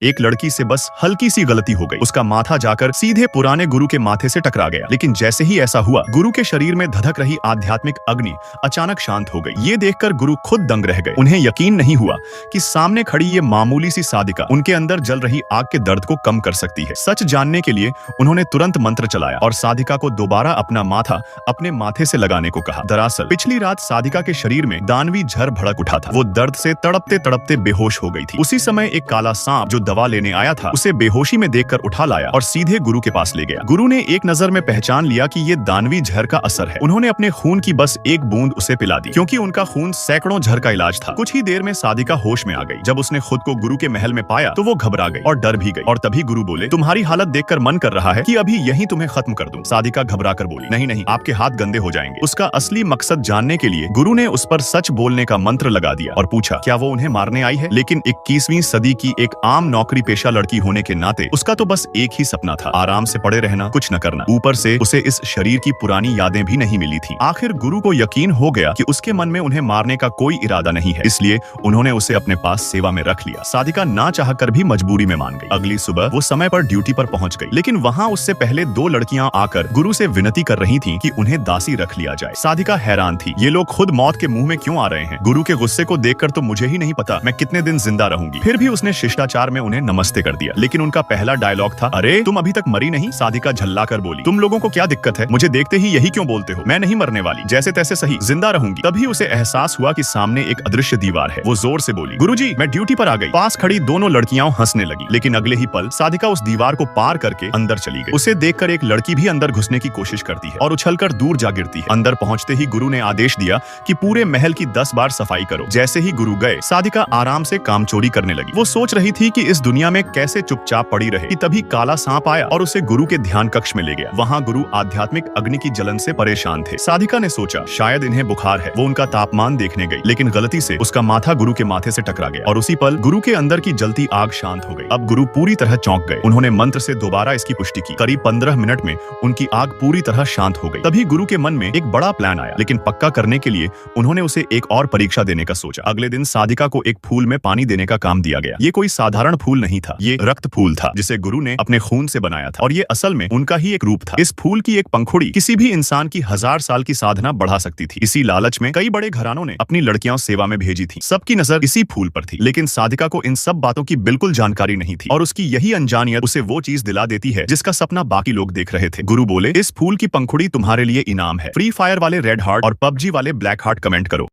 एक लड़की से बस हल्की सी गलती हो गई, उसका माथा जाकर सीधे पुराने गुरु के माथे से टकरा गया। लेकिन जैसे ही ऐसा हुआ, गुरु के शरीर में धधक रही आध्यात्मिक अग्नि अचानक शांत हो गई। ये देखकर गुरु खुद दंग रह गए। उन्हें यकीन नहीं हुआ कि सामने खड़ी ये मामूली सी साधिका उनके अंदर जल रही आग के दर्द को कम कर सकती है। सच जानने के लिए उन्होंने तुरंत मंत्र चलाया और साधिका को दोबारा अपना माथा अपने माथे से लगाने को कहा। दरअसल पिछली रात साधिका के शरीर में दानवी झर भड़क उठा था। वो दर्द से तड़पते तड़पते बेहोश हो गई थी। उसी समय एक काला सांप जो दवा लेने आया था उसे बेहोशी में देखकर उठा लाया और सीधे गुरु के पास ले गया। गुरु ने एक नजर में पहचान लिया कि ये दानवी झर का असर है। उन्होंने अपने खून की बस एक बूंद उसे पिला दी, क्योंकि उनका खून सैकड़ों झर का इलाज था। कुछ ही देर में साधिका होश में आ गई। जब उसने खुद को गुरु के महल में पाया तो वो घबरा गई और डर भी गई। और तभी गुरु बोले, तुम्हारी हालत देखकर मन कर रहा है कि अभी यहीं तुम्हें खत्म कर दूं। साधिका घबरा कर बोली, नहीं नहीं, आपके हाथ गंदे हो जाएंगे। उसका असली मकसद जानने के लिए गुरु ने उस पर सच बोलने का मंत्र लगा दिया और पूछा, क्या वो उन्हें मारने आई है? लेकिन 21वीं सदी की एक आम नौकरी पेशा लड़की होने के नाते उसका तो बस एक ही सपना था, आराम से पड़े रहना, कुछ न करना। ऊपर से उसे इस शरीर की पुरानी यादें भी नहीं मिली थी। आखिर गुरु को यकीन हो गया कि उसके मन में उन्हें मारने का कोई इरादा नहीं है, इसलिए उन्होंने उसे अपने पास सेवा में रख लिया। साधिका ना चाहकर भी मजबूरी में मान गई। अगली सुबह वो समय पर ड्यूटी पर पहुंच गई, लेकिन वहां उससे पहले दो लड़कियां आकर गुरु से विनती कर रही थीं कि उन्हें दासी रख लिया जाए। साधिका हैरान थी, ये लोग खुद मौत के मुंह में क्यों आ रहे हैं? गुरु के गुस्से को देखकर तो मुझे ही नहीं पता मैं कितने दिन जिंदा रहूंगी। फिर भी उसने शिष्टाचार में उन्हें नमस्ते कर दिया। लेकिन उनका पहला डायलॉग था, अरे तुम अभी तक मरी नहीं? साधिका झल्ला कर बोली, तुम लोगों को क्या दिक्कत है? मुझे देखते ही यही क्यों बोलते हो? मैं नहीं मरने वाली, जैसे तैसे सही जिंदा रहूंगी। तभी उसे एहसास हुआ कि सामने एक अदृश्य दीवार है। वो जोर से बोली, गुरुजी मैं ड्यूटी पर आ गई। पास खड़ी दोनों लड़कियां हंसने लगी, लेकिन अगले ही पल साधिका उस दीवार को पार करके अंदर चली गई। उसे देखकर एक लड़की भी अंदर घुसने की कोशिश करती है और उछलकर दूर जा गिरती है। अंदर पहुंचते ही गुरु ने आदेश दिया कि पूरे महल की 10 बार सफाई करो। जैसे ही गुरु गए, साधिका आराम से काम चोरी करने लगी। वो सोच रही थी कि इस दुनिया में कैसे चुपचाप पड़ी रहे कि तभी काला सांप आया और उसे गुरु के ध्यान कक्ष में ले गया। वहां गुरु आध्यात्मिक अग्नि की जलन से परेशान थे। साधिका ने सोचा शायद इन्हें बुखार है। वो उनका तापमान देखने गई, लेकिन गलती से उसका माथा गुरु के माथे से टकरा गया और उसी पल गुरु के अंदर की जलती आग शांत हो गई। अब गुरु पूरी तरह चौंक गए। उन्होंने मंत्र से दोबारा इसकी पुष्टि की। करीब 15 मिनट में उनकी आग पूरी तरह शांत हो गई। तभी गुरु के मन में एक बड़ा प्लान आया, लेकिन पक्का करने के लिए उन्होंने उसे एक और परीक्षा देने का सोचा। अगले दिन साधिका को एक फूल में पानी देने का काम दिया गया। ये कोई साधारण फूल नहीं था, ये रक्त फूल था, जिसे गुरु ने अपने खून से बनाया था और ये असल में उनका ही एक रूप था। इस फूल की एक पंखुड़ी किसी भी इंसान की 1000 साल की साधना बढ़ा सकती थी। इसी लालच में कई बड़े घरानों ने अपनी लड़कियां सेवा में भेजी थी। सबकी नजर इसी फूल पर थी, लेकिन साधिका को इन सब बातों की बिल्कुल जानकारी नहीं थी और उसकी यही अनजानियत उसे वो चीज दिला देती है जिसका सपना बाकी लोग देख रहे थे। गुरु बोले, इस फूल की पंखुड़ी तुम्हारे लिए इनाम है। फ्री फायर वाले रेड हार्ट और पबजी वाले ब्लैक हार्ट कमेंट करो।